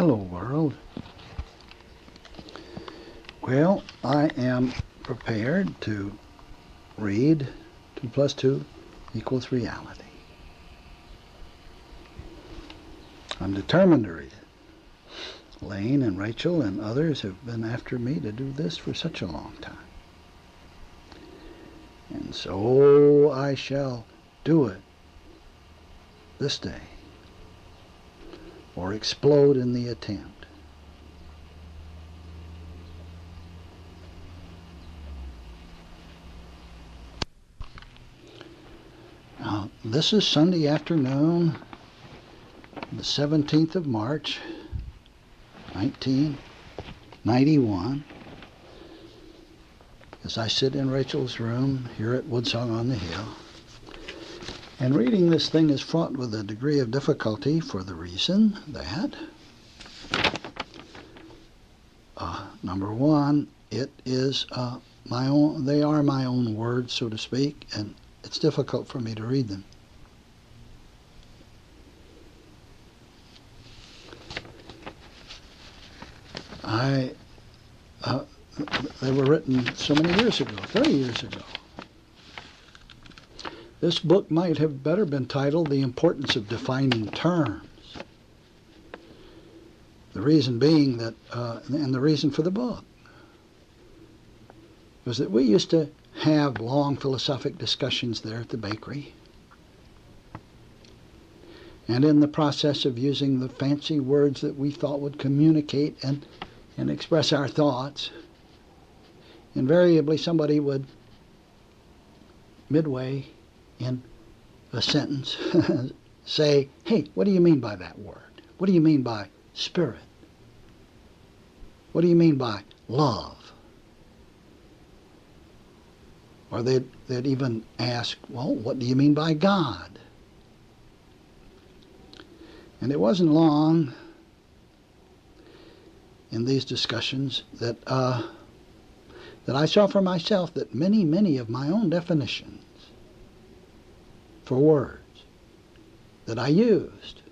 Hello world. Well, I am prepared to read 2 plus 2 equals reality. I'm determined to read it. Lane and Rachel and others have been after me to do this for such a long time. And so I shall do it this day, or explode in the attempt. Now, this is Sunday afternoon, the 17th of March, 1991, as I sit in Rachel's room here at Woodsong on the Hill. And reading this thing is fraught with a degree of difficulty for the reason that, number one, it is my own. They are my own words, so to speak, and it's difficult for me to read them. They were written so many years ago, 30 years ago. This book might have better been titled The Importance of Defining Terms. The reason being that, and the reason for the book, was that we used to have long philosophic discussions there at the bakery. And in the process of using the fancy words that we thought would communicate and express our thoughts, invariably somebody would, midway in a sentence, say, hey, what do you mean by that word? What do you mean by spirit? What do you mean by love? Or they'd even ask, well, what do you mean by God? And it wasn't long in these discussions that I saw for myself that many of my own definitions for words that I used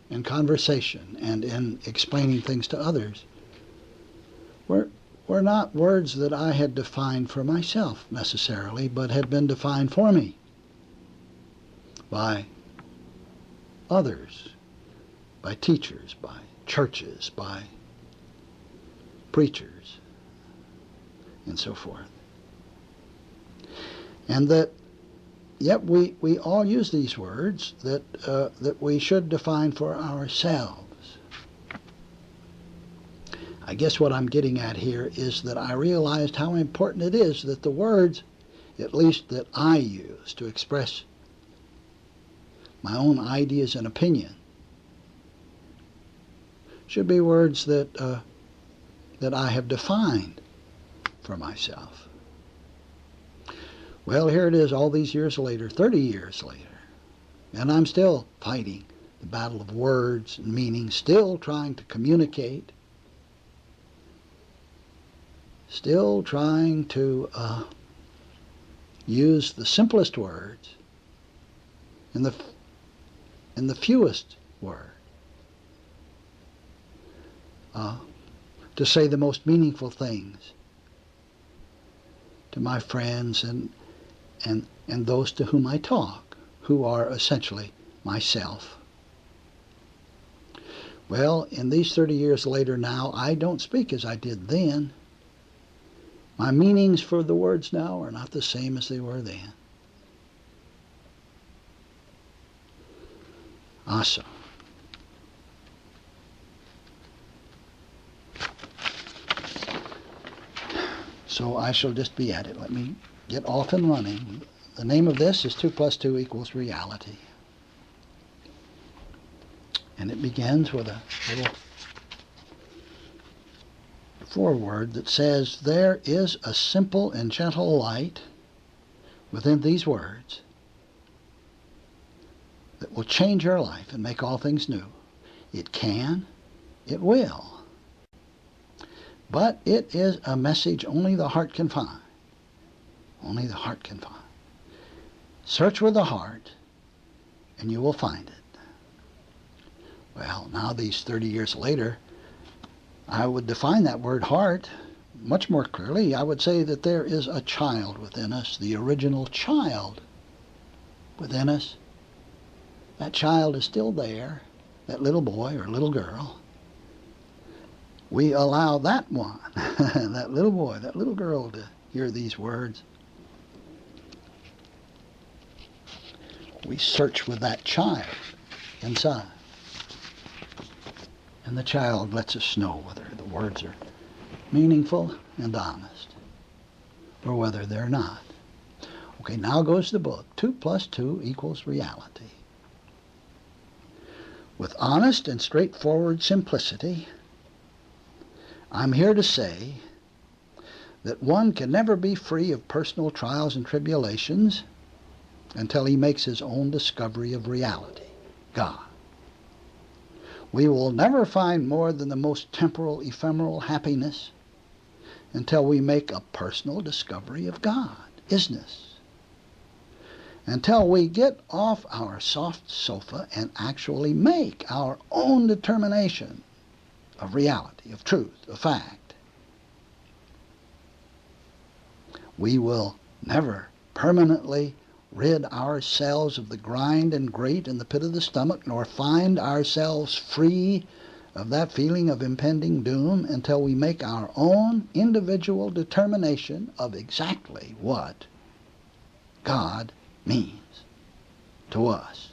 in conversation and in explaining things to others were not words that I had defined for myself necessarily, but had been defined for me by others, by teachers, by churches, by preachers, and so forth. And that yet we all use these words that we should define for ourselves. I guess what I'm getting at here is that I realized how important it is that the words, at least that I use to express my own ideas and opinion, should be words that I have defined for myself. Well, here it is all these years later, 30 years later, and I'm still fighting the battle of words and meaning, still trying to communicate, still trying to use the simplest words and the fewest words to say the most meaningful things to my friends and those to whom I talk, who are essentially myself. Well, in these 30 years later now, I don't speak as I did then. My meanings for the words now are not the same as they were then. Awesome. So I shall just be at it. Let me get off and running. The name of this is 2 plus 2 equals reality. And it begins with a little foreword that says, there is a simple and gentle light within these words that will change your life and make all things new. It can, it will. But it is a message only the heart can find. Only the heart can find. Search with the heart, and you will find it. Well, now these 30 years later, I would define that word heart much more clearly. I would say that there is a child within us, the original child within us. That child is still there, that little boy or little girl. We allow that one, that little boy, that little girl, to hear these words. We search with that child inside. And the child lets us know whether the words are meaningful and honest, or whether they're not. Okay, now goes the book. 2 plus 2 equals reality. With honest and straightforward simplicity, I'm here to say that one can never be free of personal trials and tribulations until he makes his own discovery of reality, God. We will never find more than the most temporal, ephemeral happiness until we make a personal discovery of God, isness. Until we get off our soft sofa and actually make our own determination of reality, of truth, of fact. We will never permanently rid ourselves of the grind and grate in the pit of the stomach, nor find ourselves free of that feeling of impending doom until we make our own individual determination of exactly what God means to us,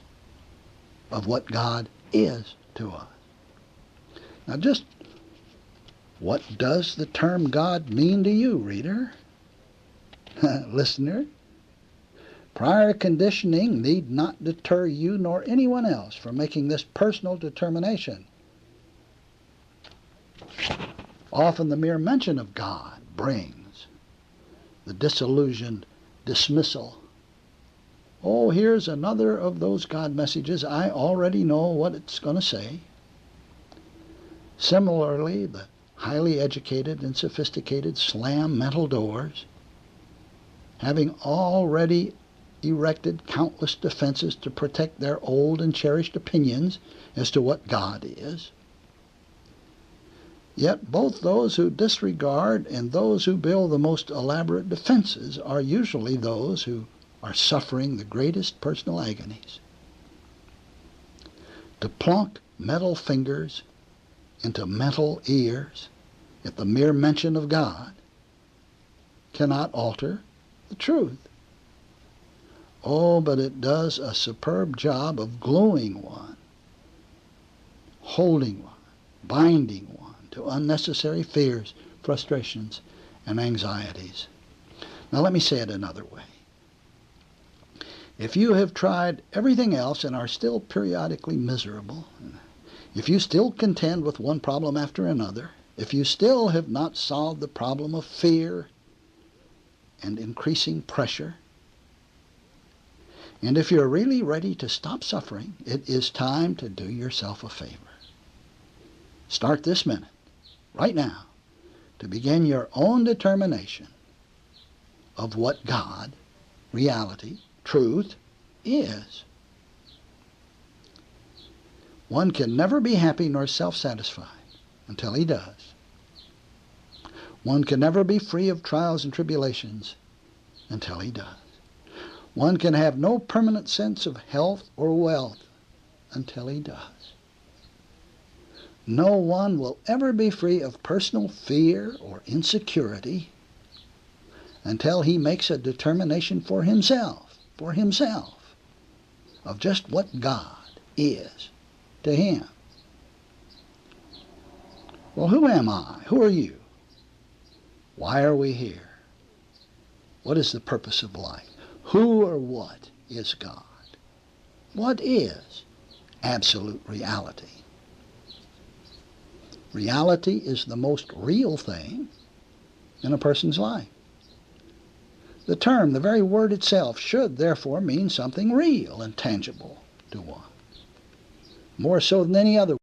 of what God is to us. Now just what does the term God mean to you, reader, listener? Prior conditioning need not deter you nor anyone else from making this personal determination. Often the mere mention of God brings the disillusioned dismissal. Oh, here's another of those God messages. I already know what it's going to say. Similarly, the highly educated and sophisticated slam mental doors, having already erected countless defenses to protect their old and cherished opinions as to what God is. Yet both those who disregard and those who build the most elaborate defenses are usually those who are suffering the greatest personal agonies. To plunk metal fingers into metal ears at the mere mention of God cannot alter the truth. Oh, but it does a superb job of gluing one, holding one, binding one to unnecessary fears, frustrations, and anxieties. Now let me say it another way. If you have tried everything else and are still periodically miserable, if you still contend with one problem after another, if you still have not solved the problem of fear and increasing pressure, and if you're really ready to stop suffering, it is time to do yourself a favor. Start this minute, right now, to begin your own determination of what God, reality, truth is. One can never be happy nor self-satisfied until he does. One can never be free of trials and tribulations until he does. One can have no permanent sense of health or wealth until he does. No one will ever be free of personal fear or insecurity until he makes a determination for himself, of just what God is to him. Well, who am I? Who are you? Why are we here? What is the purpose of life? Who or what is God? What is absolute reality? Reality is the most real thing in a person's life. The term, the very word itself, should therefore mean something real and tangible to one, more so than any other